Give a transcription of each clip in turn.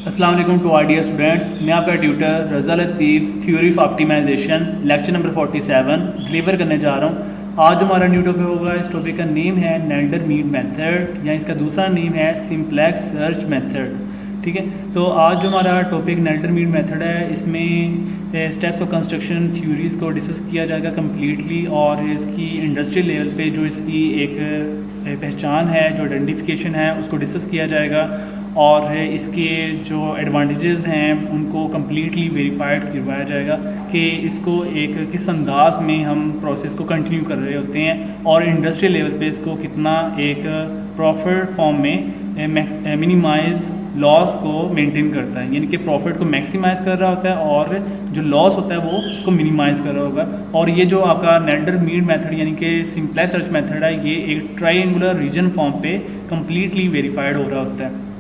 अस्सलाम वालेकुम to are dear students. मैं आपका tutor Raza Latif theory of optimization lecture number 47 deliver करने जा रहा हूँ। आज जो हमारा न्यू टॉपिक होगा, इस टॉपिक का नेम है नेल्डर मीड मेथड, या इसका दूसरा नेम है सिंप्लेक्स सर्च मेथड। ठीक है, तो आज जो हमारा टॉपिक नेल्डर मीड मेथड है, इसमें स्टेप्स ऑफ कंस्ट्रक्शन थ्योरीज़ को डिस्कस किया जाएगा कम्प्लीटली, और इसकी इंडस्ट्री लेवल पे जो इसकी एक पहचान है, जो आइडेंटिफिकेशन है, उसको डिस्कस किया जाएगा, और इसके जो एडवांटेजेस हैं उनको कम्प्लीटली वेरीफाइड करवाया जाएगा कि इसको एक किस अंदाज में हम प्रोसेस को कंटिन्यू कर रहे होते हैं, और इंडस्ट्रियल लेवल पे इसको कितना एक प्रॉफिट फॉर्म में मिनिमाइज लॉस को मेंटेन करता है, यानी कि प्रॉफिट को मैक्सिमाइज कर रहा होता है और जो लॉस होता है वो उसको मिनिमाइज कर रहा होगा। और ये जो आपका नेल्डर मीड मेथड यानी कि सिंप्लेक्स सर्च मेथड है, ये एक ट्रायंगुलर रीजन फॉर्म पे कम्प्लीटली वेरीफाइड हो रहा होता है।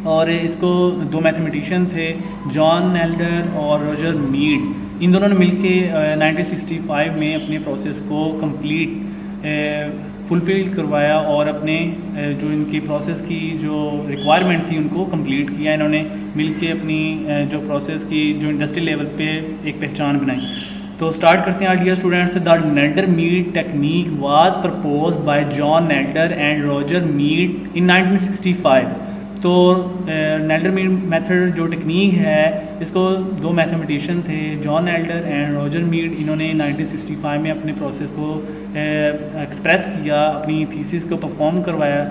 और इसको दो मैथमेटिशियन थे, जॉन नेल्डर और रॉजर मीड, इन दोनों ने मिलके 1965 में अपने प्रोसेस को कंप्लीट फुलफिल करवाया, और अपने जो इनकी प्रोसेस की जो रिक्वायरमेंट थी उनको कंप्लीट किया। इन्होंने मिलके अपनी जो प्रोसेस की जो इंडस्ट्री लेवल पे एक पहचान बनाई। तो स्टार्ट करते हैं dear students. The Nelder Mead technique was proposed by John Nelder and Roger Mead in 1965। तो नेल्डर मीड मेथड जो टेक्निक है, इसको दो मैथमेटिशियन थे, John Nelder and Roger Mead, इन्होंने 1965 में अपने प्रोसेस को एक्सप्रेस किया, अपनी थीसिस को परफॉर्म करवाया।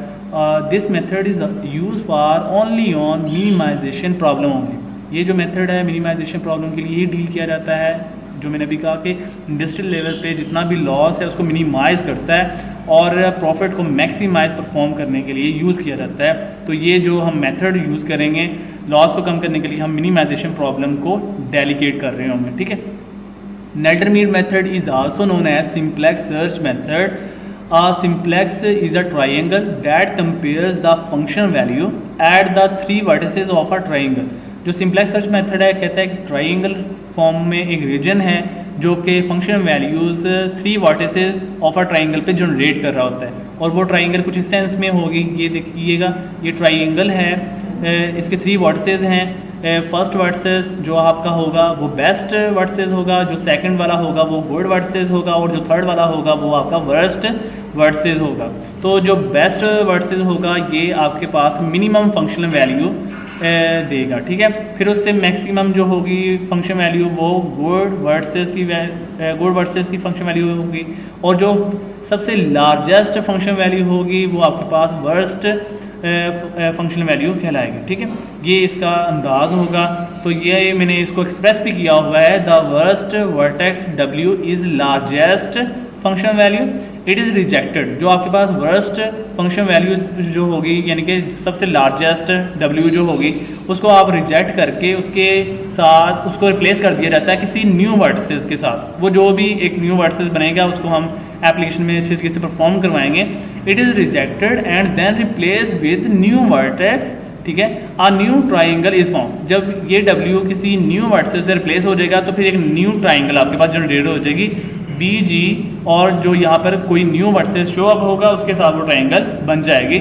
This method is use for only on minimization problem only. ये जो मेथड है मिनिमाइजेशन प्रॉब्लम के लिए डील किया जाता है। जो मैंने अभी कहा कि इंडस्ट्रियल लेवल पे जितना भी लॉस है उसको मिनिमाइज करता है और प्रॉफिट को मैक्सिमाइज परफॉर्म करने के लिए यूज़ किया जाता है। तो ये जो हम मेथड यूज़ करेंगे लॉस को कम करने के लिए, हम मिनिमाइजेशन प्रॉब्लम को डेलीकेट कर रहे होंगे। ठीक है, Nelder Mead method is also known as simplex search method. Simplex is a triangle that compares the function value at the three vertices of a triangle. जो सिंप्लेक्स सर्च मेथड है, कहता है कि ट्राइंगल फॉर्म में एक reason है जो कि function values three vertices of a triangle पे जनरेट कर रहा होता है, और वो ट्राइंगल कुछ इस सेंस में होगी। ये देखिएगा, ये ट्राइंगल है, इसके थ्री वर्टिसेस हैं। फर्स्ट वर्टिसेस जो आपका होगा वो बेस्ट वर्टिसेस होगा, जो सेकंड वाला होगा वो गुड वर्टिसेस होगा, और जो थर्ड वाला होगा वो आपका वर्स्ट वर्टिसेस होगा। तो जो बेस्ट वर्टिसेस होगा ये आपके पास मिनिमम फंक्शनल वैल्यू देगा। ठीक है, फिर उससे मैक्सिमम जो होगी फंक्शन वैल्यू वो गुड वर्सेस की फंक्शन वैल्यू होगी, और जो सबसे लार्जेस्ट फंक्शन वैल्यू होगी वो आपके पास वर्स्ट फंक्शन वैल्यू कहलाएगी। ठीक है, ये इसका अंदाज होगा। तो ये मैंने इसको एक्सप्रेस भी किया हुआ है, the worst vertex W is largest function value, it is rejected. जो आपके पास वर्स्ट फंक्शन वैल्यू जो होगी यानी कि सबसे लार्जेस्ट W जो होगी, उसको आप रिजेक्ट करके उसके साथ उसको रिप्लेस कर दिया जाता है किसी न्यू वर्टिसेस के साथ। वो जो भी एक न्यू वर्टिसेस बनेगा उसको हम एप्लीकेशन में अच्छे तरीके से परफॉर्म करवाएंगे। It is rejected and then replace with new vertex. ठीक है, a new triangle is form. जब ये W किसी न्यू वर्टिसेस से रिप्लेस हो जाएगा तो फिर एक न्यू ट्राइंगल आपके पास जनरेट हो जाएगी BG, और जो यहाँ पर कोई न्यू वर्सेस शो अप होगा उसके साथ वो ट्राइंगल बन जाएगी।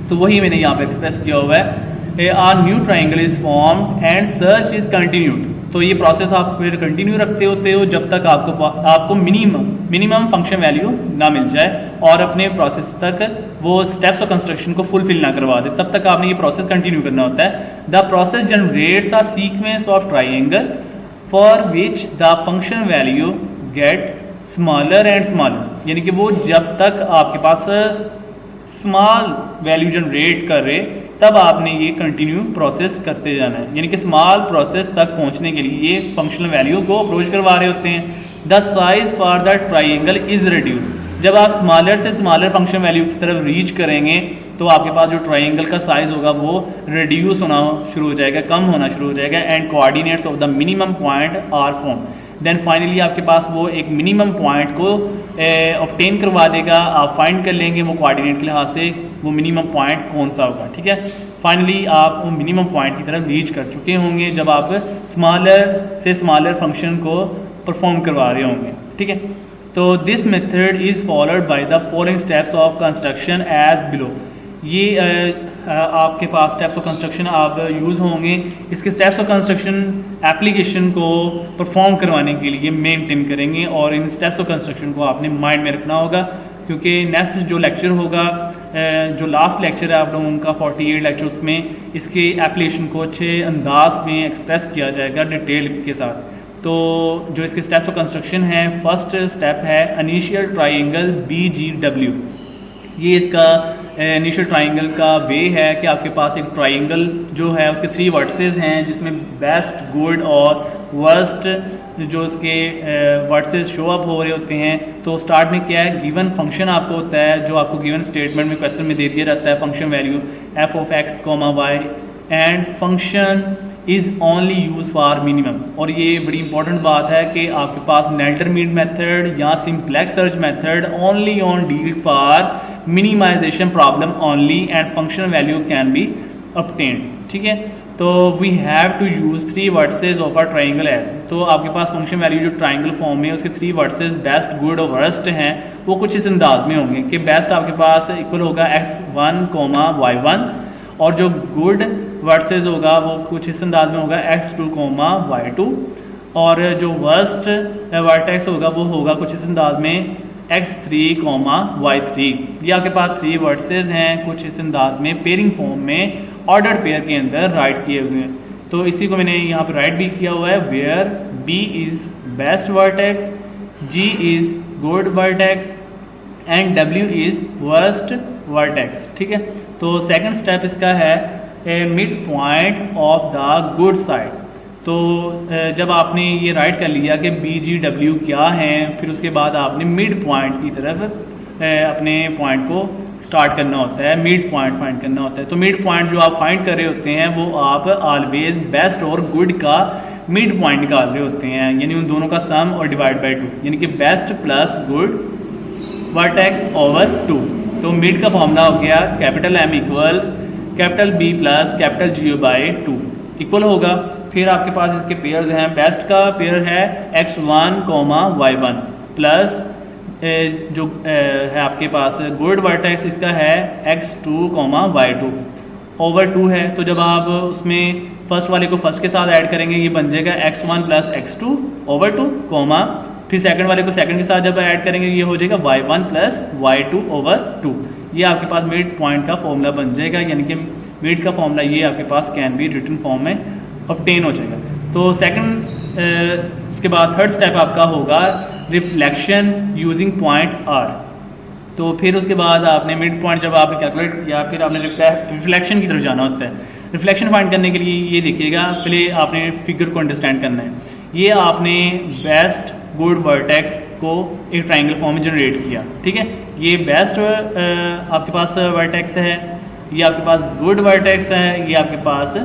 तो वही मैंने यहाँ पे एक्सप्रेस किया हुआ है, a new triangle is form and search is continued. तो ये प्रोसेस आप फिर कंटिन्यू रखते होते हो जब तक आपको मिनिमम फंक्शन वैल्यू ना मिल जाए और अपने प्रोसेस तक वो स्टेप्स ऑफ कंस्ट्रक्शन को फुलफिल ना करवा दे, तब तक आपने ये प्रोसेस कंटिन्यू करना होता है। The process generates a sequence of triangle for which the function value gate smaller and smaller, यानी कि वो जब तक आपके पास स्मॉल वैल्यू जनरेट कर रहे तब आपने ये कंटिन्यू प्रोसेस करते जाना है, यानी कि स्मॉल प्रोसेस तक पहुंचने के लिए ये फंक्शनल वैल्यू को अप्रोच करवा रहे होते हैं। The size for the triangle is reduce. जब आप स्मॉलर से स्मॉलर फंक्शन वैल्यू की तरफ रीच करेंगे तो आपके पास जो ट्राइंगल का साइज होगा वो रिड्यूस होना शुरू हो जाएगा, कम होना शुरू हो जाएगा, and coordinates of the minimum point are form. Then finally आपके पास वो एक मिनिमम पॉइंट को ऑब्टेन करवा देगा। आप फाइंड कर लेंगे वो कोऑर्डिनेट के लिहाज से वो मिनिमम पॉइंट कौन सा होगा। ठीक है, फाइनली आप वो मिनिमम पॉइंट की तरफ रीच कर चुके होंगे जब आप स्मॉलर से स्मॉलर फंक्शन को परफॉर्म करवा रहे होंगे। ठीक है, तो this method is followed by the following steps of construction as below. ये आपके पास स्टेप्स ऑफ कंस्ट्रक्शन आप यूज़ होंगे। इसके स्टेप्स ऑफ कंस्ट्रक्शन एप्लीकेशन को परफॉर्म करवाने के लिए मेंटेन करेंगे और इन स्टेप्स ऑफ कंस्ट्रक्शन को आपने माइंड में रखना होगा, क्योंकि नेक्स्ट जो लेक्चर होगा, जो लास्ट लेक्चर है आप लोगों का 48 लेक्चर्स में, इसके एप्लीकेशन को अच्छे अंदाज में एक्सप्रेस किया जाएगा डिटेल के साथ। तो जो इसके स्टेप्स ऑफ कंस्ट्रक्शन है, फर्स्ट स्टेप है इनिशियल ट्राइंगल BGW। ये इसका इनिशियल ट्राइंगल का वे है कि आपके पास एक ट्राइंगल जो है उसके 3 वर्टिसेस हैं, जिसमें बेस्ट, गुड और वर्स्ट जो इसके वर्टिसेस शो अप हो रहे होते हैं। तो स्टार्ट में क्या है, गिवन फंक्शन आपको होता है जो आपको गिवन स्टेटमेंट में क्वेश्चन में दे दिया जाता है, function value f(x, y) and function is only use for minimum. और ये बड़ी इंपॉर्टेंट बात है कि आपके पास नेल्डर मीन मेथड या simplex search method only on deal for minimization problem only and function value can be obtained। ठीक है, तो we have to use 3 vertices of a triangle as. तो आपके पास फंक्शन वैल्यू जो ट्राइंगल फॉर्म में उसके 3 वर्टिसेस बेस्ट, गुड और वर्स्ट हैं, वो कुछ इस अंदाज में होंगे कि बेस्ट आपके पास इक्वल होगा x1, y1 और जो गुड वर्सेस होगा वो कुछ इस अंदाज में होगा x2, y2 और जो वर्स्ट वर्टेक्स होगा वो होगा कुछ इस अंदाज में x3, y3। ये आपके पास 3 वर्सेस हैं कुछ इस अंदाज में पेयरिंग फॉर्म में ऑर्डर्ड पेयर के अंदर राइट किए हुए हैं। तो इसी को मैंने यहाँ पे राइट भी किया हुआ है, where B is best vertex, G is good vertex and W is worst vertex. ठीक है, तो सेकंड स्टेप इसका है mid point of the good side. तो जब आपने ये राइट कर लिया कि BGW क्या है, फिर उसके बाद आपने मिड पॉइंट की तरफ अपने पॉइंट को स्टार्ट करना होता है, मिड पॉइंट फाइंड करना होता है। तो मिड पॉइंट जो आप फाइंड कर रहे होते हैं वो आप ऑलवेज बेस्ट और गुड का मिड पॉइंट निकाल रहे होते हैं, यानी उन दोनों का सम और डिवाइड बाई 2, यानी कि best plus good vertex over 2। तो मिड का फॉर्मूला हो गया capital M equal capital B plus capital G by 2 equal होगा। फिर आपके पास इसके पेयर्स हैं, बेस्ट का पेयर है x1, y1 प्लस जो है आपके पास गुड वर्टेक्स इसका है x2, y2 ओवर 2 है। तो जब आप उसमें फर्स्ट वाले को फर्स्ट के साथ ऐड करेंगे ये बन जाएगा x1 प्लस x2 ओवर 2, फिर सेकंड वाले को सेकंड के साथ जब ऐड करेंगे ये हो जाएगा y1 प्लस y2 ओवर 2। ये आपके पास मिड पॉइंट का फॉर्मूला बन जाएगा, यानी कि मिड का फॉर्मूला ये आपके पास कैन बी रिटन फॉर्म में ऑब्टेन हो जाएगा। तो सेकंड उसके बाद थर्ड स्टेप आपका होगा रिफ्लेक्शन यूजिंग पॉइंट R। तो फिर उसके बाद आपने मिड पॉइंट जब आपने कैलकुलेट किया फिर आपने रिफ्लेक्शन की तरफ जाना होता है। रिफ्लेक्शन फाइंड करने के लिए ये देखिएगा, पहले आपने फिगर को अंडरस्टैंड करना है। ये आपने बेस्ट गुड वर्टेक्स को एक ट्राइंगल फॉर्म में जनरेट किया। ठीक है, ये बेस्ट आपके पास वर्टेक्स है, ये आपके पास गुड वर्टेक्स है, ये आपके पास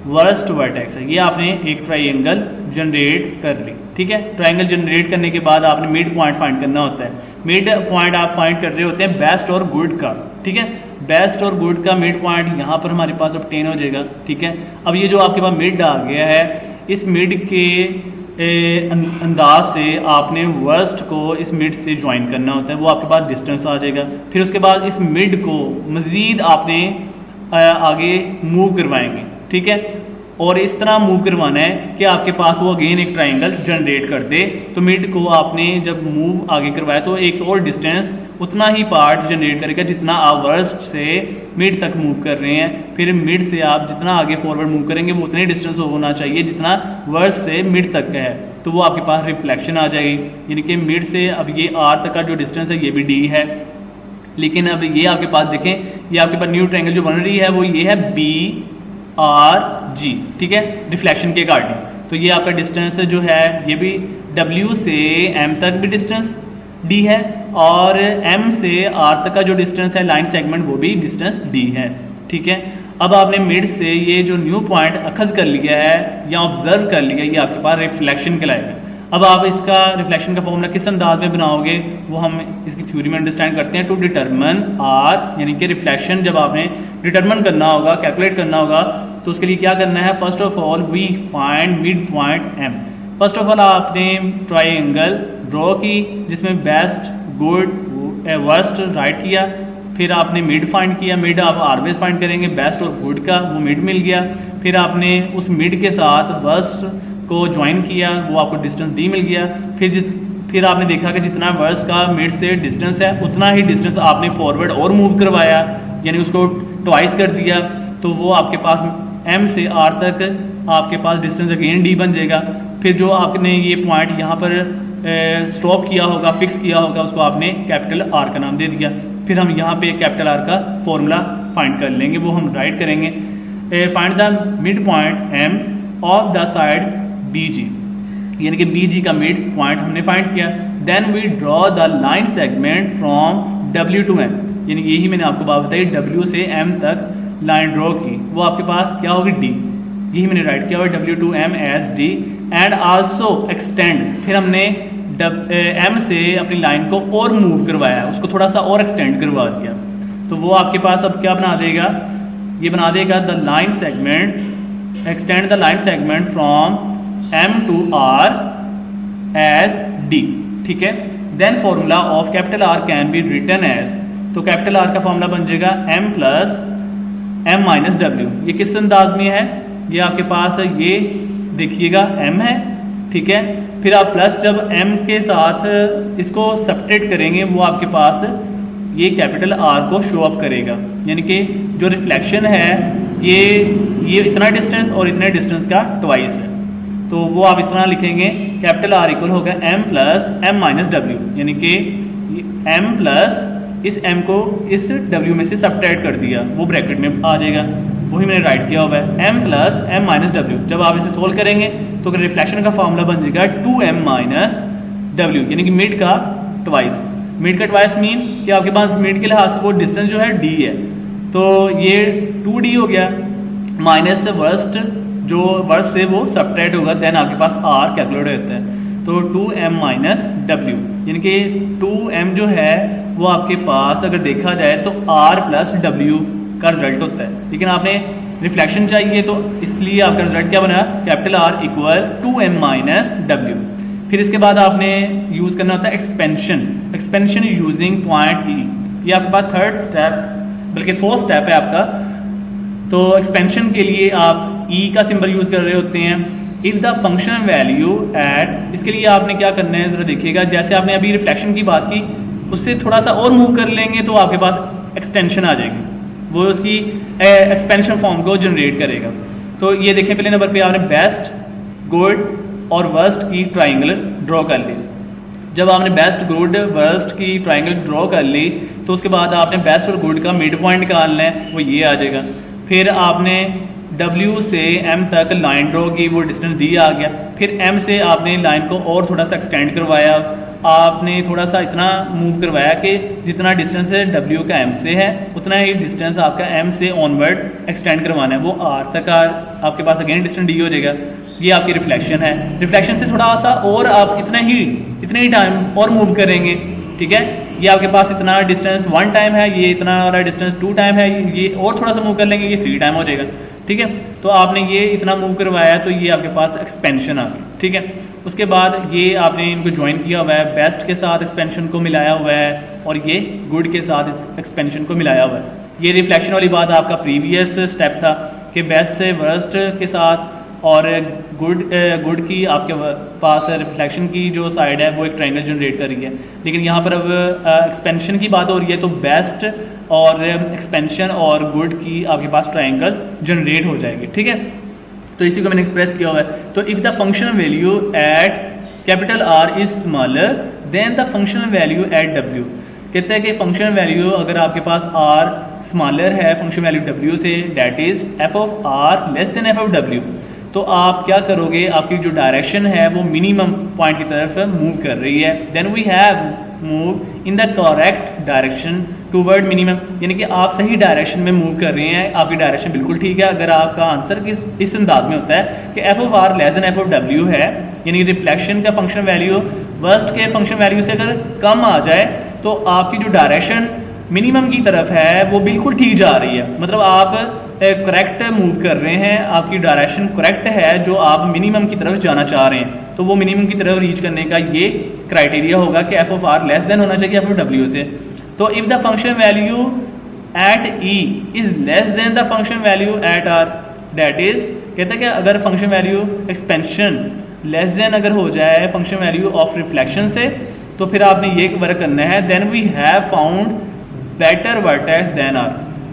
वर्स्ट वर्टेक्स है। ये आपने एक ट्राइंगल जनरेट कर ली। ठीक है, ट्राइंगल जनरेट करने के बाद आपने मिड पॉइंट फाइंड करना होता है। मिड पॉइंट आप फाइंड कर रहे होते हैं बेस्ट और गुड का। ठीक है, बेस्ट और गुड का मिड पॉइंट यहाँ पर हमारे पास ऑब्टेन हो जाएगा। ठीक है, अब ये जो आपके पास मिड आ गया है, इस मिड के अंदाज से आपने वर्स्ट को इस मिड से ज्वाइन करना होता है, वो आपके पास डिस्टेंस आ जाएगा। फिर उसके बाद इस मिड को मज़ीद आपने आगे मूव करवाएंगे। ठीक है, और इस तरह मूव करवाना है कि आपके पास वो अगेन एक ट्राइंगल जनरेट कर दे। तो मिड को आपने जब मूव आगे करवाया तो एक और डिस्टेंस उतना ही पार्ट जनरेट करेगा जितना आप वर्स्ट से मिड तक मूव कर रहे हैं। फिर मिड से आप जितना आगे फॉरवर्ड मूव करेंगे वो उतनी डिस्टेंस होना चाहिए जितना वर्स्ट से मिड तक का है। तो वो आपके पास रिफ्लेक्शन आ जाएगी, यानी कि मिड से अब ये R तक का जो डिस्टेंस है ये भी D है। लेकिन अब ये आपके पास देखें, ये आपके पास न्यू ट्राइंगल जो बन रही है वो ये है BRG। ठीक है, रिफ्लेक्शन के अकॉर्डिंग। तो ये आपका डिस्टेंस जो है ये भी W से M तक भी डिस्टेंस D है और M से R तक का जो डिस्टेंस है लाइन सेगमेंट वो भी डिस्टेंस D है। ठीक है, अब आपने मिड से ये जो न्यू पॉइंट अखज कर लिया है या ऑब्जर्व कर लिया, ये आपके पास रिफ्लेक्शन कहलाएगा। अब आप इसका रिफ्लेक्शन का फॉर्मूला किस अंदाज में बनाओगे वो हम इसकी थ्योरी में अंडरस्टैंड करते हैं। टू डिटरमिन R, यानी कि रिफ्लेक्शन जब आपने डिटरमिन करना होगा, कैलकुलेट करना होगा, तो उसके लिए क्या करना है, first of all we find mid point M। First of all आपने ट्राइंगल ड्रॉ की जिसमें बेस्ट गुड वर्स्ट राइट किया। फिर आपने मिड फाइंड किया, मिड आप ऑलवेज फाइंड करेंगे बेस्ट और गुड का, वो मिड मिल गया। फिर आपने उस मिड के साथ वर्स्ट को ज्वाइन किया, वो आपको डिस्टेंस डी मिल गया। फिर आपने देखा कि जितना वर्स्ट का मिड से डिस्टेंस है उतना ही डिस्टेंस आपने फॉरवर्ड और मूव करवाया, यानी उसको ट्वाइस कर दिया, तो वो आपके पास एम से आर तक आपके पास डिस्टेंस अगेन डी बन जाएगा। फिर जो आपने ये पॉइंट यहाँ पर स्टॉप किया होगा, फिक्स किया होगा, उसको आपने कैपिटल आर का नाम दे दिया। फिर हम यहाँ पे कैपिटल आर का फॉर्मूला फाइंड कर लेंगे, वो हम राइट करेंगे। Find the mid point M of the side B G, यानी कि बी जी का मिड पॉइंट हमने फाइंड किया। Then we draw the line segment from W to M, यानी यही मैंने आपको बात बताई, डब्ल्यू से एम तक लाइन ड्रॉ की, वो आपके पास क्या होगी डी, यही मैंने राइट किया हुआ W to M as D. And also extend, फिर हमने एम से अपनी लाइन को और मूव करवाया, उसको थोड़ा सा और एक्सटेंड करवा दिया, तो वो आपके पास अब क्या बना देगा, ये बना देगा the line segment, extend the line segment from M to R as D, ठीक है। Then formula of capital R can be written as, तो कैपिटल आर का फॉर्मूला बन जाएगा M plus M minus W. ये किस अंदाज में है, ये आपके पास ये देखिएगा एम है, ठीक है। फिर आप प्लस जब एम के साथ इसको सब्ट्रैक्ट करेंगे, वो आपके पास ये कैपिटल आर को शो अप करेगा, यानी कि जो रिफ्लेक्शन है ये इतना डिस्टेंस और इतने डिस्टेंस का ट्वाइस है, तो वो आप इस तरह लिखेंगे कैपिटल आर इक्वल होगा M plus M minus W, यानी कि एम प्लस इस m को इस w में से सब्ट्रैक्ट कर दिया, वो ब्रैकेट में आ जाएगा, वही मैंने राइट किया हुआ है m plus M minus W. जब आप इसे सोल्व करेंगे तो रिफ्लेक्शन का फॉर्मूला बन जाएगा 2m माइनस डब्ल्यू, यानी कि मिड का ट्वाइस। मिड का ट्वाइस मीन कि आपके पास मिड के लिहाज से वो डिस्टेंस जो है d है, तो ये 2d हो गया, माइनस से वर्स्ट, जो वर्स्ट से वो सब्ट्रैक्ट होगा, देन आपके पास r कैलकुलेट होता है, तो 2m माइनस डब्ल्यू, यानी कि 2m जो है वो आपके पास अगर देखा जाए तो r प्लस w का रिजल्ट होता है, लेकिन आपने रिफ्लेक्शन चाहिए तो इसलिए आपका रिजल्ट क्या बना, capital R equal 2m minus W. फिर इसके बाद आपने यूज करना होता है expansion, expansion using point E, ये आपके पास थर्ड स्टेप बल्कि फोर्थ स्टेप है आपका। तो एक्सपेंशन के लिए आप E का सिंबल यूज कर रहे होते हैं। If the function value at, इसके लिए आपने क्या करना है जरा देखिएगा, जैसे आपने अभी रिफ्लेक्शन की बात की, उससे थोड़ा सा और मूव कर लेंगे तो आपके पास एक्सटेंशन आ जाएगी, वो उसकी एक्सपेंशन फॉर्म को जनरेट करेगा। तो ये देखें, पहले नंबर पे आपने बेस्ट, गुड और वर्स्ट की ट्राइंगल ड्रॉ कर ली। जब आपने बेस्ट, गुड, वर्स्ट की ट्राइंगल ड्रॉ कर ली तो उसके बाद आपने बेस्ट और गुड का मिड पॉइंट निकालना है, वो ये आ जाएगा। फिर आपने W से M तक लाइन ड्रॉ की, वो डिस्टेंस D आ गया। फिर M से आपने लाइन को और थोड़ा सा एक्सटेंड करवाया, आपने थोड़ा सा इतना मूव करवाया कि जितना डिस्टेंस W का M से है उतना ही डिस्टेंस आपका M से ऑनवर्ड एक्सटेंड करवाना है, वो R तक आपके पास अगेन डिस्टेंस D हो जाएगा। ये आपकी रिफ्लेक्शन है। रिफ्लेक्शन से थोड़ा सा और आप इतने ही टाइम और मूव करेंगे, ठीक है। ये आपके पास इतना डिस्टेंस 1 टाइम है, ये इतना वाला डिस्टेंस 2 टाइम है, ये और थोड़ा सा मूव कर लेंगे, ये 3 टाइम हो जाएगा, ठीक है। तो आपने ये इतना मूव करवाया तो ये आपके पास एक्सपेंशन आ गई, ठीक है। उसके बाद ये आपने इनको ज्वाइन किया हुआ है, बेस्ट के साथ एक्सपेंशन को मिलाया हुआ है और ये गुड के साथ इस एक्सपेंशन को मिलाया हुआ है। ये रिफ्लेक्शन वाली बात आपका प्रीवियस स्टेप था कि बेस्ट से वर्स्ट के साथ और गुड की आपके पास रिफ्लेक्शन की जो साइड है वो एक ट्रायंगल जनरेट कर रही है, लेकिन यहाँ पर अब एक्सपेंशन की बात हो रही है तो बेस्ट और एक्सपेंशन और गुड की आपके पास ट्रायंगल जनरेट हो जाएगी, ठीक है। तो इसी को मैंने एक्सप्रेस किया हुआ है। तो if the function value at capital R is smaller than the function value at W, कहते हैं कि फंक्शन वैल्यू अगर आपके पास R स्मॉलर है फंक्शन वैल्यू W से, that is f of R less than f of W, तो आप क्या करोगे, आपकी जो डायरेक्शन है वो मिनिमम पॉइंट की तरफ मूव कर रही है। Then we have move in the correct direction toward minimum, यानी कि आप सही डायरेक्शन में मूव कर रहे हैं, आपकी डायरेक्शन बिल्कुल ठीक है। अगर आपका आंसर इस अंदाज में होता है कि f of R less than f of W है, यानी कि रिफ्लेक्शन का फंक्शन वैल्यू वर्स्ट के फंक्शन वैल्यू से अगर कम आ जाए तो आपकी जो डायरेक्शन मिनिमम की तरफ है वो बिल्कुल ठीक जा रही है, मतलब आप करेक्ट मूव कर रहे हैं, आपकी डायरेक्शन करेक्ट है जो आप मिनिमम की तरफ जाना चाह रहे हैं। तो वो मिनिमम की तरफ रीच करने का ये क्राइटेरिया होगा कि f of R less than होना चाहिए f ऑफ W से। तो if the function value at E is less than the function value at R, that is कहता है कि अगर function value expansion less than अगर हो जाए फंक्शन वैल्यू ऑफ रिफ्लेक्शन से, तो फिर आपने ये वर्क करना है, then we have found better vertex than R.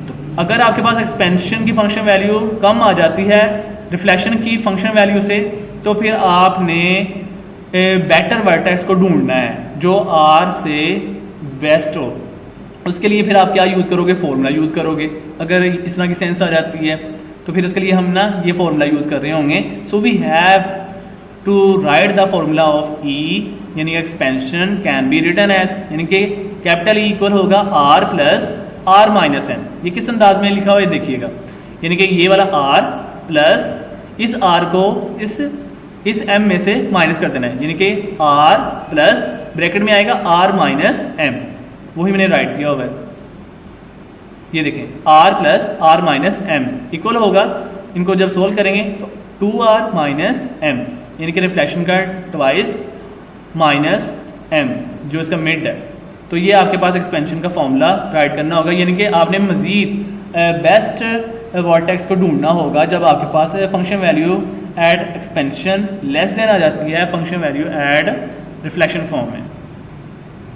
तो अगर आपके पास एक्सपेंशन की फंक्शन वैल्यू कम आ जाती है रिफ्लेक्शन की फंक्शन वैल्यू से, तो फिर आपने बेटर वर्टेक्स को ढूंढना है जो आर से बेस्ट हो। उसके लिए फिर आप क्या यूज़ करोगे, फॉर्मूला यूज़ करोगे। अगर इस तरह की सेंस आ जाती है तो फिर उसके लिए हम ना ये फॉर्मूला यूज़ कर रहे होंगे। So we have to write the formula of E, यानी expansion can be written as, यानी कि कैपिटल ई इक्वल होगा R plus R minus M. ये किस अंदाज में लिखा हुआ है देखिएगा, यानी कि ये वाला आर प्लस इस आर को इस एम में से माइनस कर देना है, यानी कि आर प्लस ब्रैकेट में आएगा आर माइनस एम, वही मैंने राइट किया हुआ है। ये देखें R plus R minus M equal होगा, इनको जब सोल्व करेंगे तो 2r माइनस एम, यानी कि रिफ्लेक्शन का ट्वाइस माइनस एम जो इसका मिड है। तो ये आपके पास एक्सपेंशन का फॉर्मूला राइट करना होगा, यानी कि आपने मजीद बेस्ट वर्टेक्स को ढूंढना होगा जब आपके पास function value at expansion less than आ जाती है function value at reflection form में।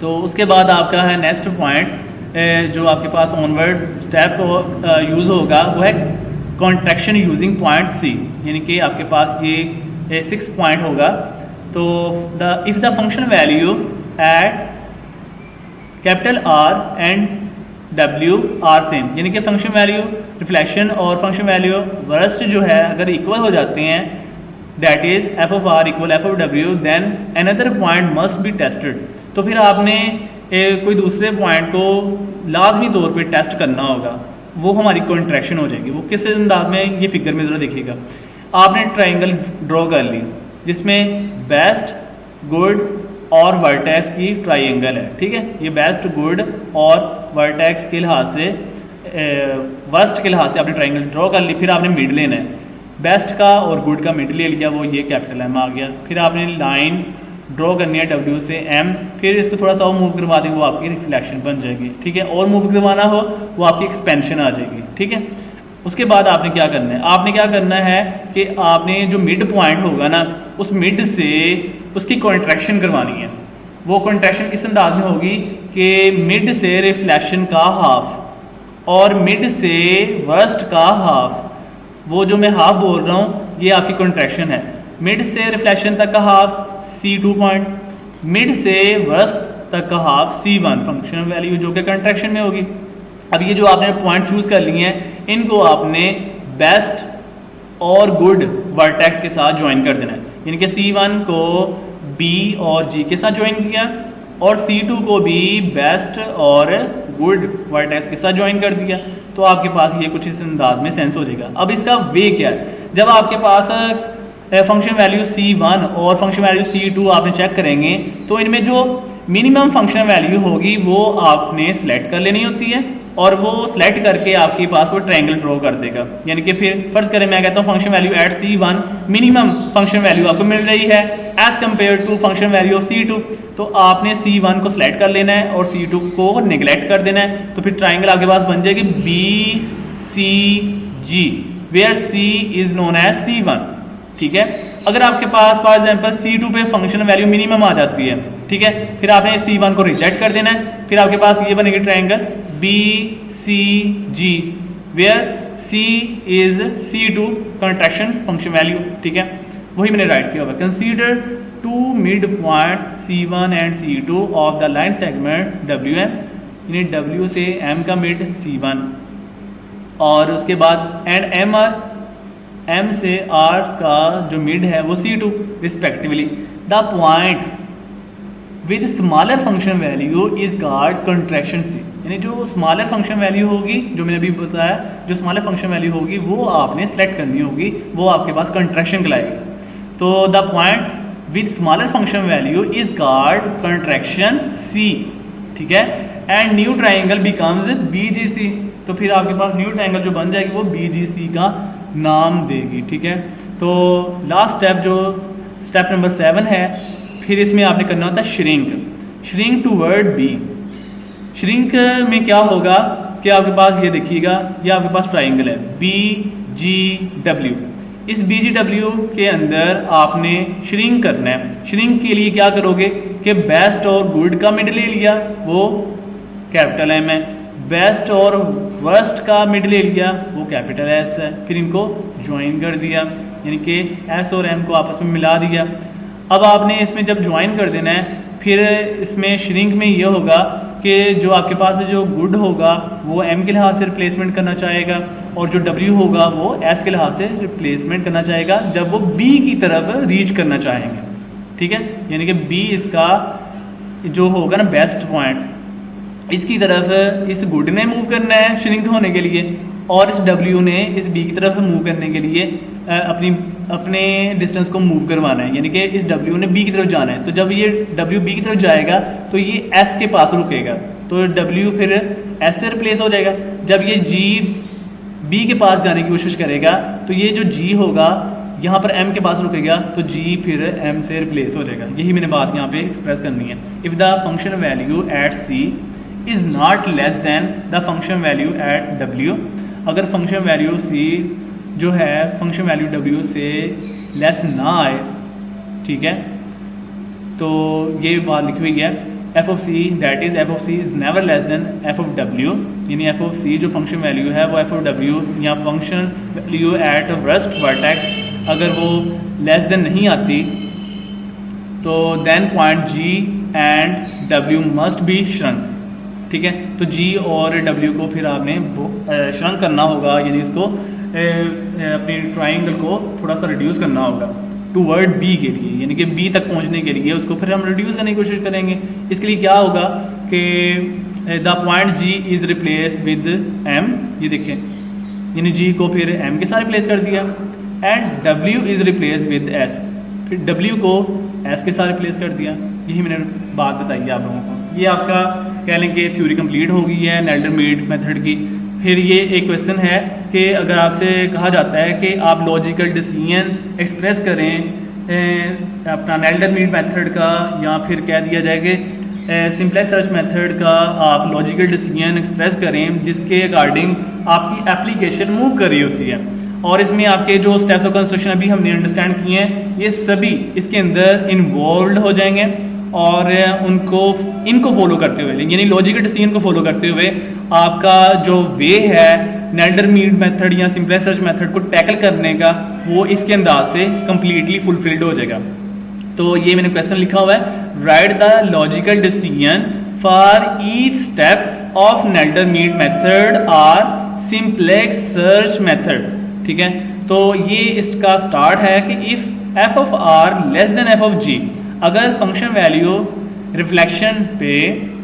तो उसके बाद आपका है नेक्स्ट पॉइंट जो आपके पास ऑनवर्ड स्टेप यूज़ होगा वो है कॉन्ट्रैक्शन यूजिंग पॉइंट सी, यानी कि आपके पास ये 6 पॉइंट होगा। तो if the function value at capital R and W are same, यानी कि फंक्शन वैल्यू रिफ्लेक्शन और फंक्शन वैल्यू वर्स्ट जो है अगर इक्वल हो जाते हैं, that is F of R equal F of W, then another point must be tested. तो फिर आपने कोई दूसरे पॉइंट को लाजमी तौर पे टेस्ट करना होगा, वो हमारी कॉन्ट्रैक्शन हो जाएगी। वो किस अंदाज में, ये फिगर में ज़रा देखिएगा। आपने ट्राइंगल ड्रॉ कर ली जिसमें बेस्ट गुड और वर्टेक्स की ट्राइंगल है, ठीक है। ये बेस्ट गुड और वर्टेक्स के लिहाज से वर्स्ट के लिहाज से आपने ट्राइंगल ड्रॉ कर ली। फिर आपने मिड लेना है, बेस्ट का और गुड का मिड ले लिया, वो ये कैपिटल एम आ गया। फिर आपने लाइन ड्रॉ करनी है डब्ल्यू से एम, फिर इसको थोड़ा सा और मूव करवा देंगे, वो आपकी रिफ्लेक्शन बन जाएगी, ठीक है। और मूव करवाना हो वो आपकी एक्सपेंशन आ जाएगी, ठीक है। उसके बाद आपने क्या करना है, आपने क्या करना है कि आपने जो मिड पॉइंट होगा ना, उस मिड से उसकी कॉन्ट्रैक्शन करवानी है। वो कॉन्ट्रैक्शन किस अंदाज में होगी कि मिड से रिफ्लेक्शन का हाफ और मिड से वर्स्ट का हाफ, वो जो मैं हाफ बोल रहा हूँ ये आपकी कॉन्ट्रैक्शन है। मिड से रिफ्लेक्शन तक का हाफ C2 पॉइंट, मिड से वर्स्ट तक का हाफ C1 फंक्शन वैल्यू जो कि कंट्रैक्शन में होगी। अब ये जो आपने पॉइंट चूज कर लिए हैं, इनको आपने बेस्ट और गुड वर्टेक्स के साथ ज्वाइन कर देना है, यानी कि C1 को B और G के साथ ज्वाइन किया और C2 को भी बेस्ट और गुड वर्टेक्स के साथ ज्वाइन कर दिया। तो आपके पास ये कुछ इस अंदाज में सेंस हो जाएगा। अब इसका वे क्या है, जब आपके पास फंक्शन वैल्यू C1 और फंक्शन वैल्यू C2 आपने चेक करेंगे तो इनमें जो मिनिमम फंक्शन वैल्यू होगी वो आपने सेलेक्ट कर लेनी होती है और वो सेलेक्ट करके आपके पास वो ट्रायंगल ड्रॉ कर देगा। यानी कि फिर फर्ज करें मैं कहता हूँ function value at C1 minimum function value आपको मिल रही है as compare to function value of C2, तो आपने C1 को सेलेक्ट कर लेना है और C2 को निगलेक्ट कर देना है। तो फिर ट्राइंगल आपके पास बन जाएगी BCG where C is known as C1, ठीक है। अगर आपके पास फॉर एग्जांपल C2 पे फंक्शन वैल्यू मिनिमम आ जाती है, ठीक है, फिर आपने C1 को रिजेक्ट कर देना है। फिर आपके पास ये बनेगी triangle BCG where C is C2 contraction function value, ठीक है। वही मैंने राइट किया हुआ। Consider two mid points C1 and C2 of the line segment WM, यानी W से M का मिड C1 और उसके बाद एंड M से R का जो मिड है वो C2 respectively. The point with smaller function value is called contraction C, यानी जो स्मॉलर फंक्शन वैल्यू होगी, जो मैंने अभी बताया, जो स्मॉलर फंक्शन वैल्यू होगी वो आपने सेलेक्ट करनी होगी, वो आपके पास कंट्रैक्शन कहलाएगी। तो the point with smaller function value is called contraction C, ठीक है। And new triangle becomes BGC, तो फिर आपके पास न्यू ट्राइंगल जो बन जाएगी वो BGC का नाम देगी, ठीक है। तो लास्ट स्टेप जो स्टेप नंबर 7 है, फिर इसमें आपने करना होता है श्रिंक टूवर्ड B। श्रिंक में क्या होगा कि आपके पास ये देखिएगा, ये आपके पास ट्राइंगल है बी जी डब्ल्यू। इस बी जी डब्ल्यू के अंदर आपने श्रिंक करना है। श्रिंक के लिए क्या करोगे कि बेस्ट और गुड का मिड ले लिया, वो कैपिटल एम है, बेस्ट और वर्स्ट का मिड ले लिया, वो कैपिटल एस है, फिर इनको ज्वाइन कर दिया, यानी कि एस और एम को आपस में मिला दिया। अब आपने इसमें जब ज्वाइन कर देना है, फिर इसमें श्रिंक में ये होगा कि जो आपके पास जो गुड होगा वो एम के लिहाज से रिप्लेसमेंट करना चाहेगा, और जो डब्ल्यू होगा वो एस के लिहाज से रिप्लेसमेंट करना चाहेगा जब वो बी की तरफ रीच करना चाहेंगे। ठीक है, यानी कि बी इसका जो होगा ना बेस्ट पॉइंट, इसकी तरफ इस गुड ने मूव करना है श्रिंक होने के लिए, और इस डब्ल्यू ने इस बी की तरफ मूव करने के लिए अपने डिस्टेंस को मूव करवाना है, यानी कि इस डब्ल्यू ने बी की तरफ जाना है। तो जब ये डब्ल्यू बी की तरफ जाएगा तो ये एस के पास रुकेगा, तो डब्ल्यू फिर एस से रिप्लेस हो जाएगा। जब ये जी बी के पास जाने की कोशिश करेगा तो ये जो जी होगा यहाँ पर एम के पास रुकेगा, तो जी फिर एम से रिप्लेस हो जाएगा। यही मैंने बात यहाँ पे एक्सप्रेस करनी है। If the function value at C is not less than the function value at W, अगर फंक्शन वैल्यू सी जो है फंक्शन वैल्यू डब्ल्यू से लेस ना आए, ठीक है, तो ये बात लिखी हुई है f of C that is F of C is never less than F of W, यानी एफ ऑफ सी जो फंक्शन वैल्यू है वो एफ ऑफ डब्ल्यू या function value at worst vertex अगर वो लेस देन नहीं आती तो then point G and W must be shrunk. ठीक है, तो जी और डब्ल्यू को फिर आपने श्रंक करना होगा, यानी इसको अपनी ट्राइंगल को थोड़ा सा रिड्यूस करना होगा टूवर्ड बी के लिए, यानी कि बी तक पहुंचने के लिए उसको फिर हम रिड्यूस करने की कोशिश करेंगे। इसके लिए क्या होगा कि the point G is replace with M, ये देखें, यानी जी को फिर एम के साथ रिप्लेस कर दिया, and W is replace with S, फिर डब्ल्यू को एस के साथ रिप्लेस कर दिया। यही मैंने बात बताई है आप लोगों को। ये आपका कह लें कि थ्योरी कंप्लीट हो गई है नेल्डर-मीड मेथड की। फिर ये एक क्वेश्चन है कि अगर आपसे कहा जाता है कि आप लॉजिकल डिसीजन एक्सप्रेस करें अपना नेल्डर-मीड मेथड का, या फिर कह दिया जाए कि सिंपलेक्स सर्च मेथड का आप लॉजिकल डिसीजन एक्सप्रेस करें जिसके अकॉर्डिंग आपकी एप्लीकेशन मूव कर रही होती है, और इसमें आपके जो स्टेप्स ऑफ कंस्ट्रक्शन अभी हमने अंडरस्टैंड किए हैं ये सभी इसके अंदर इन्वॉल्व हो जाएंगे, और इनको फॉलो करते हुए, यानी लॉजिकल डिसीजन को फॉलो करते हुए आपका जो वे है नेल्डर-मीड मेथड या सिंपलेक्स सर्च मेथड को टैकल करने का वो इसके अंदाज से कंप्लीटली फुलफिल्ड हो जाएगा। तो ये मैंने क्वेश्चन लिखा हुआ है, write the logical decision for each step of Nelder Mead method और सिंपलेक्स सर्च मेथड। ठीक है, तो ये इसका स्टार्ट है कि if F of R less than F of G, अगर फंक्शन वैल्यू रिफ्लेक्शन पे,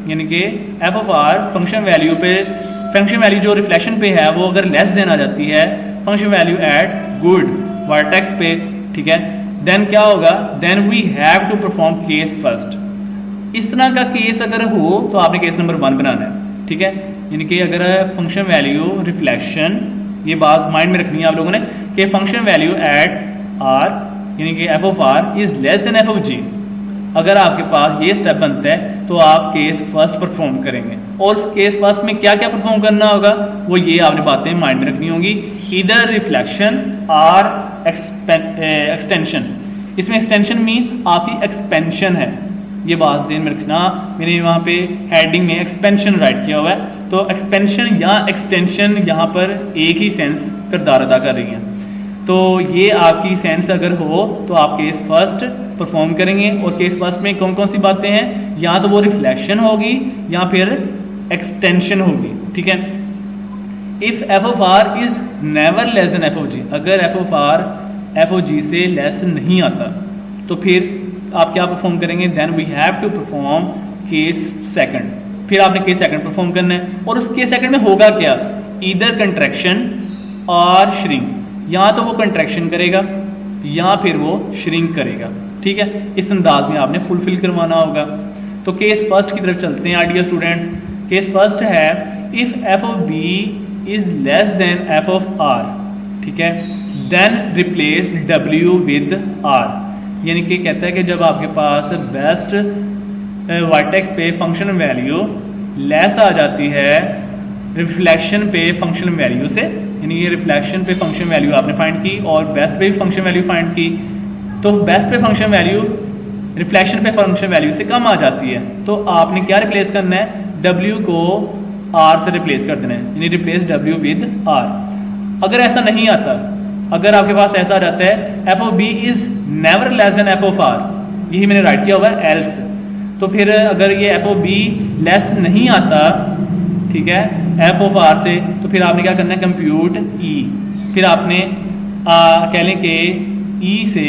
यानी कि F of R function value जो रिफ्लेक्शन पे है वो अगर लेस देन आ जाती है function value at good vertex पे, ठीक है, देन क्या होगा, then we have to perform case first. इस तरह का केस अगर हो तो आपने केस नंबर 1 बनाना है। ठीक है, यानी कि अगर फंक्शन वैल्यू रिफ्लेक्शन, ये बात माइंड में रखनी है आप लोगों ने कि फंक्शन वैल्यू एट आर यानी कि F of R is less than F of G, अगर आपके पास ये स्टेप बनता है तो आप केस फर्स्ट परफॉर्म करेंगे। और उस केस फर्स्ट में क्या क्या परफॉर्म करना होगा वो ये आपने बातें माइंड में रखनी होंगी, इधर रिफ्लेक्शन और एक्सटेंशन। इसमें एक्सटेंशन मीन आपकी एक्सपेंशन है, ये बात ध्यान में रखना। मैंने वहाँ पे हेडिंग में एक्सपेंशन राइट किया हुआ है, तो एक्सपेंशन या एक्सटेंशन यहाँ पर एक ही सेंस किरदार अदा कर रही हैं। तो ये आपकी सेंस अगर हो तो आप केस फर्स्ट परफॉर्म करेंगे, और केस फर्स्ट में कौन कौन सी बातें हैं, या तो वो रिफ्लेक्शन होगी या फिर एक्सटेंशन होगी। ठीक है, if F of R is never less than F of G, अगर F of R F of G से लेस नहीं आता तो फिर आप क्या परफॉर्म करेंगे, then we have to perform case second. फिर आपने केस सेकंड परफॉर्म करना है, और उस केस सेकंड में होगा क्या, इधर कंट्रैक्शन और श्रिंक, या तो वो कंट्रैक्शन करेगा या फिर वो श्रिंक करेगा। ठीक है, इस अंदाज में आपने फुलफिल करवाना होगा। तो केस फर्स्ट की तरफ चलते हैं डियर स्टूडेंट्स। केस फर्स्ट है if F of B is less than F of R, ठीक है, then replace W with R, यानी कि कहता है कि जब आपके पास बेस्ट वर्टेक्स पे फंक्शन वैल्यू लेस आ जाती है रिफ्लेक्शन पे फंक्शन वैल्यू से, यानी ये रिफ्लेक्शन पे फंक्शन वैल्यू आपने फाइंड की और बेस्ट पे फंक्शन वैल्यू फाइंड की। तो बेस्ट पे फंक्शन वैल्यू रिफ्लेक्शन पे फंक्शन वैल्यू से कम आ जाती है, तो आपने क्या रिप्लेस करना है, W को R से रिप्लेस कर देना है, यानी रिप्लेस W विद R। अगर ऐसा नहीं आता, अगर आपके पास ऐसा आ जाता है f of B is never less than F of R, यही मैंने राइट किया हुआ है एल्स, तो फिर अगर ये एफ ऑफ बी लेस नहीं आता, ठीक है, एफ ऑफ आर से, तो फिर आपने क्या करना है, कंप्यूट ई, फिर आपने कह लें कि ई से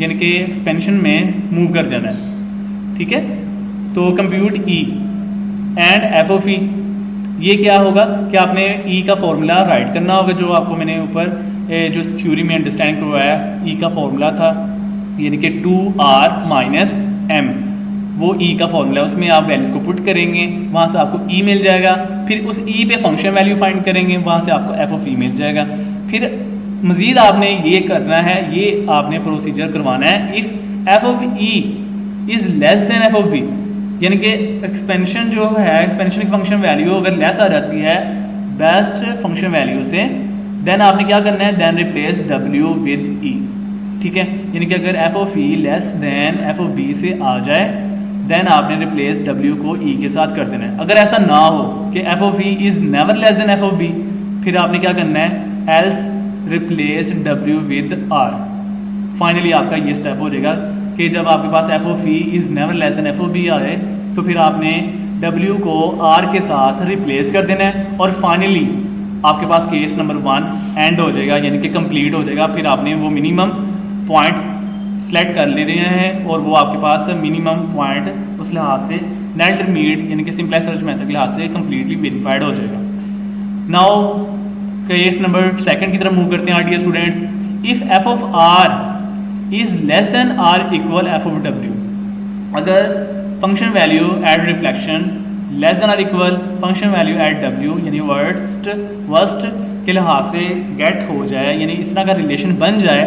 यानी कि एक्सपेंशन में मूव कर जाना है, ठीक है। तो compute E and F of E, ये क्या होगा कि आपने ई का फॉर्मूला राइट करना होगा, जो आपको मैंने ऊपर जो थ्योरी में अंडरस्टैंड करवाया, ई का फॉर्मूला था यानी कि 2r माइनस एम, वो ई का फॉर्मूला है, उसमें आप वैल्यूज को पुट करेंगे, वहां से आपको ई मिल जाएगा, फिर उस ई पे फंक्शन वैल्यू फाइंड करेंगे, वहां से आपको एफ ऑफ ई मिल जाएगा। फिर मजीद आपने ये करना है, ये आपने प्रोसीजर करवाना है, if F of E is less than F of B, यानी कि एक्सपेंशन जो है, एक्सपेंशन की फंक्शन वैल्यू अगर लेस आ जाती है बेस्ट फंक्शन वैल्यू से, देन आपने क्या करना है, then replace W with E, ठीक है। यानी कि अगर F of E less than F of B से आ जाए, देन आपने रिप्लेस W को E के साथ कर देना है। अगर ऐसा ना हो कि F of E is never less than F of B, फिर आपने क्या करना है, else replace W with R। Finally आपका ये स्टेप हो जाएगा कि जब आपके पास F of E is never less than F of B आए, तो फिर आपने W को R के साथ रिप्लेस कर देना है, और फाइनली आपके पास केस नंबर 1 एंड हो जाएगा, यानी कि कंप्लीट हो जाएगा। फिर आपने वो मिनिमम पॉइंट सेलेक्ट कर ले रहे हैं, और वो आपके पास मिनिमम पॉइंट उस लिहाज से नेट इंटरमीडिएट यानी कि सिंपलेक्स सर्च मेथड के लिहाज से कंप्लीटली वेरीफाइड हो जाएगा। नाउ केस नंबर 2 की तरफ मूव करते हैं dear students. If F of R is less than R equal F of W, अगर function value at reflection less than R equal function value at W, यानी worst के लिहाज से gate हो जाए, यानी इस तरह का रिलेशन बन जाए,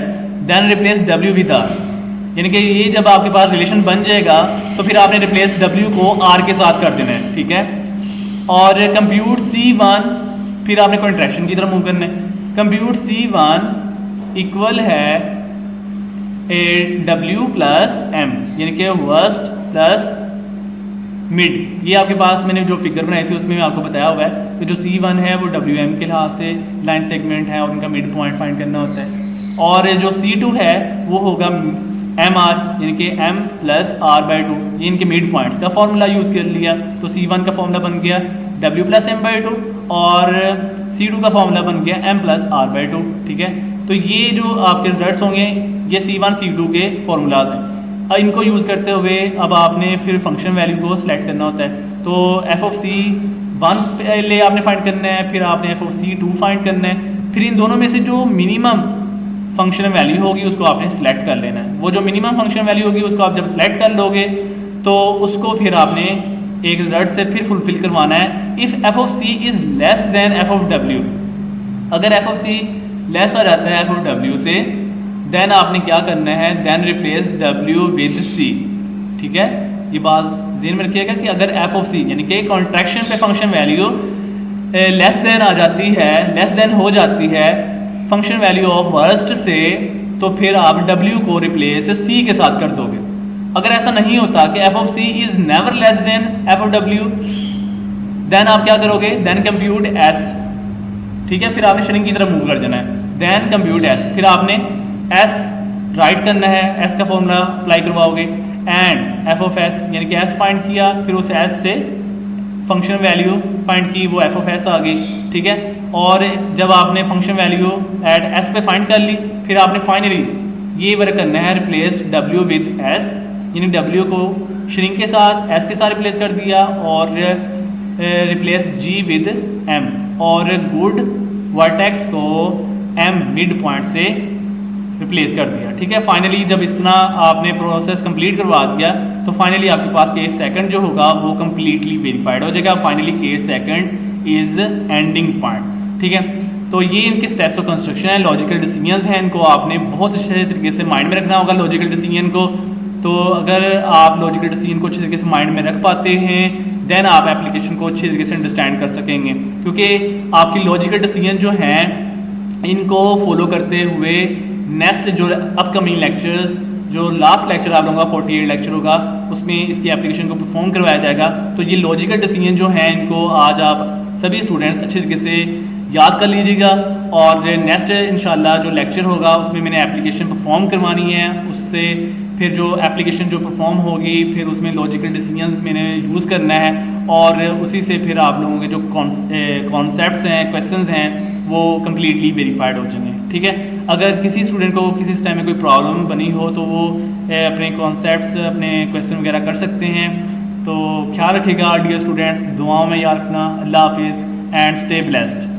then replace W with R, यानी कि ये जब आपके पास रिलेशन बन जाएगा तो फिर आपने रिप्लेस W को R के साथ कर देना है, ठीक है। और कंप्यूट C1, फिर आपने कॉन्ट्रैक्शन की तरफ मूव करना है। कंप्यूट C1 इक्वल है W प्लस M, यानी कि वर्स्ट प्लस मिड। ये आपके पास मैंने जो फिगर बनाई थी उसमें आपको बताया हुआ है कि जो C1 है वो WM के लिहाज से लाइन सेगमेंट है और उनका मिड पॉइंट फाइंड करना होता है, और जो C2 है वो होगा MR, यानी कि M प्लस R/2, ये इनके मिड पॉइंट्स का फॉर्मूला यूज कर लिया, तो C1 का फॉर्मूला बन गया W प्लस M/2 और C2 का फॉर्मूला बन गया M प्लस R/2, ठीक है। तो ये जो आपके रिजल्ट्स होंगे ये C1 C2 के फॉर्मूलाज हैं। इनको यूज करते हुए अब आपने फिर फंक्शन वैल्यू को सिलेक्ट करना होता है, तो एफ ऑफ C1 पहले आपने फाइंड करना है, फिर आपने एफ ऑफ C2 फाइंड करना है, फिर इन दोनों में से जो मिनिमम फंक्शन वैल्यू होगी उसको आपने सिलेक्ट कर लेना है। वो जो मिनिमम फंक्शन वैल्यू होगी उसको आप जब सिलेक्ट कर लोगे तो उसको फिर आपने एक रिजल्ट से फिर फुलफिल करवाना है। If F of C is less than F of W, अगर एफ ऑफ C लेस आ जाता है एफ ऑफ W से, देन आपने क्या करना है, then replace W with C, ठीक है। ये बात ध्यान में रखिएगा कि अगर एफ ऑफ C यानी कि कॉन्ट्रैक्शन पे फंक्शन वैल्यू लेस देन आ जाती है, लेस देन हो जाती है फंक्शन वैल्यू ऑफ वर्स्ट से, तो फिर आप W को रिप्लेस C के साथ कर दोगे। अगर ऐसा नहीं होता कि F of C is never less than F of W, then आप क्या करोगे, देन कंप्यूट S, ठीक है। फिर आपने श्रिंक की तरफ मूव कर जाना है, देन कंप्यूट S, फिर आपने S राइट करना है, S का फॉर्मूला अप्लाई करवाओगे, एंड एफ ऑफ S यानी कि S फाइंड किया, फिर उस S से फंक्शन वैल्यू फाइंड की, वो एफ ऑफ S आ गई, ठीक है। और जब आपने फंक्शन वैल्यू एट S पे फाइंड कर ली, फिर आपने फाइनली ये वर्क करना है, रिप्लेस W विद S, यानी W को श्रिंक के साथ S के साथ रिप्लेस कर दिया, और रिप्लेस G विद M, और गुड वर्टेक्स को M मिड पॉइंट से रिप्लेस कर दिया, ठीक है। फाइनली जब इस तरह आपने प्रोसेस कंप्लीट करवा दिया तो फाइनली आपके पास केस सेकंड जो होगा वो कंप्लीटली वेरीफाइड हो जाएगा। Finally case second is ending point, ठीक है। तो ये इनके स्टेप्स ऑफ कंस्ट्रक्शन है, लॉजिकल डिसीजंस हैं, इनको आपने बहुत अच्छे तरीके से माइंड में रखना होगा लॉजिकल डिसीजन को। तो अगर आप लॉजिकल डिसीजन को अच्छे तरीके से माइंड में रख पाते हैं देन आप एप्लीकेशन को अच्छी तरीके से अंडरस्टैंड कर सकेंगे, क्योंकि आपकी लॉजिकल डिसीजन जो हैं इनको फॉलो करते हुए नेक्स्ट जो अपकमिंग लेक्चर्स, जो लास्ट लेक्चर आप लोगों का 48 लेक्चर होगा, उसमें इसकी एप्लीकेशन को परफॉर्म करवाया जाएगा। तो ये लॉजिकल डिसीजन जो हैं इनको आज आप सभी स्टूडेंट्स अच्छे तरीके से याद कर लीजिएगा, और नेक्स्ट इंशाल्लाह जो लेक्चर होगा उसमें मैंने एप्लीकेशन परफॉर्म करवानी है। उससे फिर जो एप्लीकेशन जो परफॉर्म होगी फिर उसमें लॉजिकल डिसीजन मैंने यूज़ करना है, और उसी से फिर आप लोगों के जो कॉन्सेप्ट्स हैं, क्वेश्चंस हैं, वो कम्प्लीटली वेरीफाइड हो जाएंगे। ठीक है, अगर किसी स्टूडेंट को किसी टाइम में कोई प्रॉब्लम बनी हो तो वो अपने कॉन्सेप्ट्स, अपने क्वेश्चन वगैरह कर सकते हैं। तो ख्याल रखिएगा डियर स्टूडेंट्स, दुआओं में याद रखना। अल्लाह हाफिज़ एंड स्टे ब्लेस्ड।